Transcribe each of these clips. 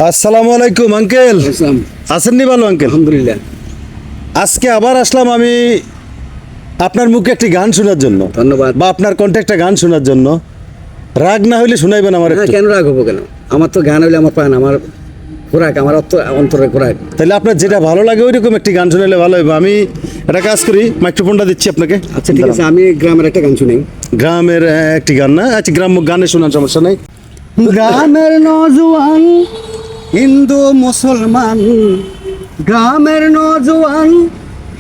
আসসালামু আলাইকুম আঙ্কেল। আছেন নি ভালো আঙ্কেল? আলহামদুলিল্লাহ। আজকে আবার আসলাম আমি আপনার মুখে একটি গান শোনার জন্য। ধন্যবাদ। বা আপনার কণ্ঠে একটা গান শোনার জন্য। রাগ না হইলে শোনাইবেন আমার হ্যাঁ, একটু। কেন রাগ হবো কেন? আমার তো গান হইলে আমার প্রাণ, আমার খোরাক, আমার অন্তরের খোরাক। তাহলে আপনার যেটা ভালো লাগে ওইরকম একটি গান শোনাইলে ভালো হবে। আমি একটা কাজ করি, মাইক্রোফোনটা দিচ্ছি আপনাকে। আচ্ছা ঠিক আছে, আমি গ্রামের একটা গান শুনি। গ্রামের একটি গান না? আচ্ছা গ্রাম্য গানে শোনার সমস্যা নাই। গ্রামের নজওয়ান হিন্দু মুসলমান, গ্রামের নজওয়ান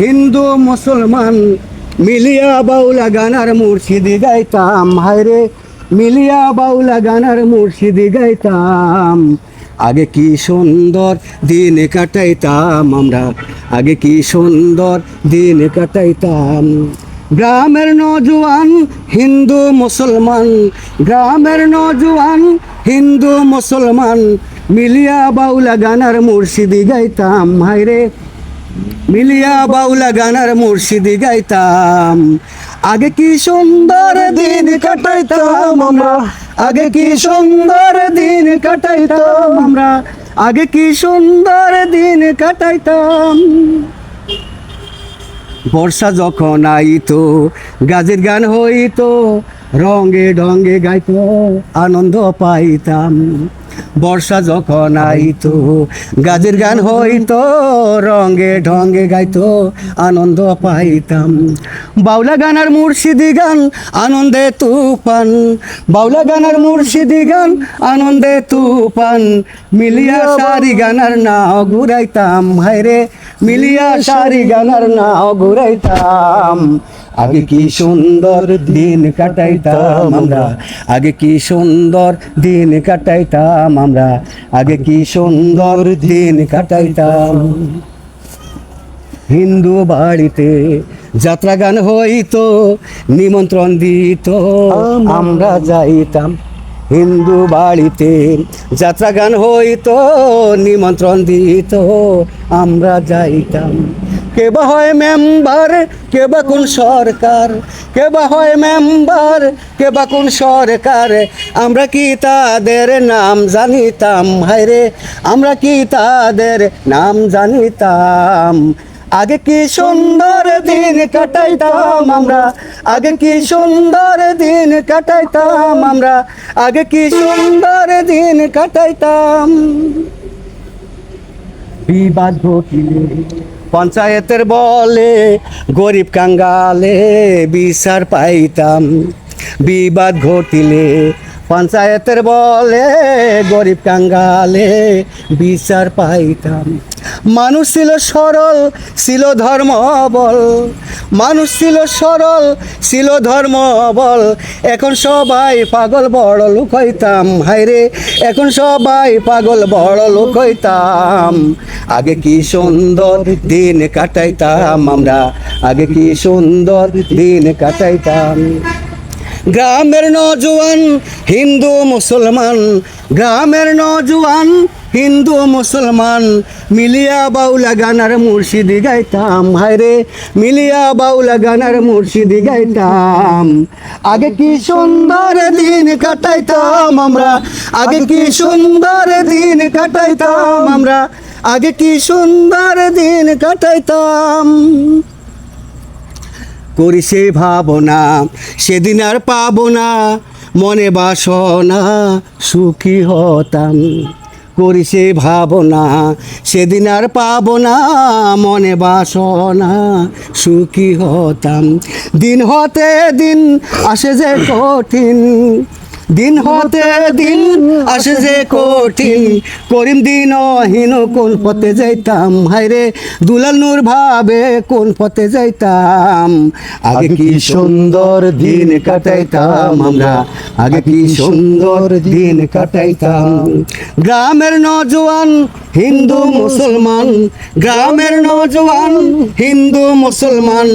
হিন্দু মুসলমান মিলিয়া বাউলা গানার মুর্শিদি গাইতাম। হায়রে মিলিয়া বাউলা গানার মুর্শিদি গাইতাম। আগে কি সুন্দর দিন কাটাইতাম আমরা, আগে কি সুন্দর দিন কাটাইতাম। গ্রামের নজওয়ান হিন্দু মুসলমান, গ্রামের নজওয়ান হিন্দু মুসলমান মিলিয়া বাউলা গানার মুর্শিদি গাইতাম। হায়রে মিলিয়া বাউলা গানার মুর্শিদি গাইতাম। আগে কি সুন্দর দিন কাটাইতাম আমরা, আগে কি সুন্দর দিন কাটাইতাম আমরা, আগে কি সুন্দর দিন কাটাইতাম। বর্ষা যখন আইতো গাজের গান হইতো, রঙে ঢঙ্গে গাইতো আনন্দ পাইতাম। বর্ষা যখন আইতো গাজের গান হইতো, রঙে ঢঙ্গে গাইতো আনন্দ পাইতাম। বাউলা গানার মুর্শিদি গান আনন্দে তুফান, বাউলা গানার মুর্শিদি গান আনন্দে তুফান মিলিয়া সারি গানার নাও ঘুরাইতাম। হায়রে মিলিয়া সারি গানার নাও ঘুরাইতাম। আগে কি সুন্দর দিন কাটাইতাম আমরা, আগে কি সুন্দর দিন কাটাইতাম আমরা, আগে কি সুন্দর দিন কাটাইতাম। হিন্দু বাড়িতে যাত্রা গান হইতো, নিমন্ত্রণ দিত আমরা যাইতাম। হিন্দু বাড়িতে যাত্রা গান হইতো, নিমন্ত্রণ দিত আমরা যাইতাম। কে বা হয় মেম্বার, কে বা কোন সরকার, কে বা হয় মেম্বার, কে বা কোন সরকার, আমরা কি তাদের নাম জানিতাম। হায়রে আমরা কি তাদের নাম জানিতাম। আগে কি সুন্দর দিন কাটাইতাম আমরা, আগে কি সুন্দর দিন কাটাইতাম আমরা, আগে কি সুন্দর দিন কাটাইতাম। বিবাদ ঘটিলে পঞ্চায়েতের বলে গরিব কাঙ্গালে বিচার পাইতাম। বিবাদ ঘটিলে পঞ্চায়েতের বলে গরিব কাঙ্গালে বিচার পাইতাম। মানুষ ছিল সরল, ছিল ধর্ম বল, মানুষ ছিল সরল, ছিল ধর্ম বল, এখন সবাই পাগল বড় লোক হইতাম। হায়রে এখন সবাই পাগল বড় লোক হইতাম। আগে কি সুন্দর দিন কাটাইতাম আমরা, আগে কি সুন্দর দিন কাটাইতাম। গ্রামের নজওয়ান হিন্দু মুসলমান, গ্রামের নজওয়ান হিন্দু মুসলমান মিলিয়া বাউলা গানার মুর্শিদি গাইতাম। হায়রে মিলিয়া বাউলা গানার মুর্শিদি গাইতাম। আগে কি সুন্দর দিন কাটাইতাম আমরা, আগে কি সুন্দর দিন কাটাইতাম আমরা, আগে কি সুন্দর দিন কাটাইতাম। করি সে ভাবনা সেদিন আর পাবো না, মনে বাসনা সুখী হতাম। করি সে ভাবনা সেদিন আর পাবো না, মনে বাসনা সুখী হতাম। দিন হতে দিন আসে যে কঠিন, দিন হতে দিন আসে যে কঠিন, করিম দিনহীন কোন পথে যাইতাম। হায়রে দুলাল নূর ভাবে কোন পথে যাইতাম। আগে কি সুন্দর দিন কাটাইতাম আমরা, আগে কি সুন্দর দিন কাটাইতাম। গ্রামের নজওয়ান হিন্দু মুসলমান গ্রামের নজওয়ান, হিন্দু মুসলমান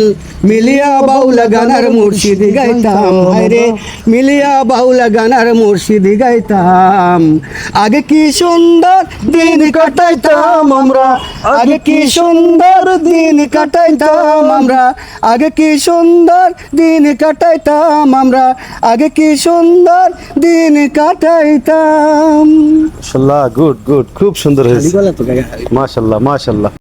মিলিয়া বাউলা গানার মুর্শিদি গাইতাম, হায়রে মিলিয়া বাউলা গানার মুর্শিদি গাইতাম। আগে কি সুন্দর দিন কাটাইতাম আমরা, আগে কি সুন্দর দিন কাটাইতাম আমরা, আগে কি সুন্দর দিন কাটাইতাম আমরা, আগে কি সুন্দর দিন কাটাইতাম। মাশাআল্লাহ, গুড গুড, খুব সুন্দর হয়েছে। মাশাআল্লাহ মাশাআল্লাহ।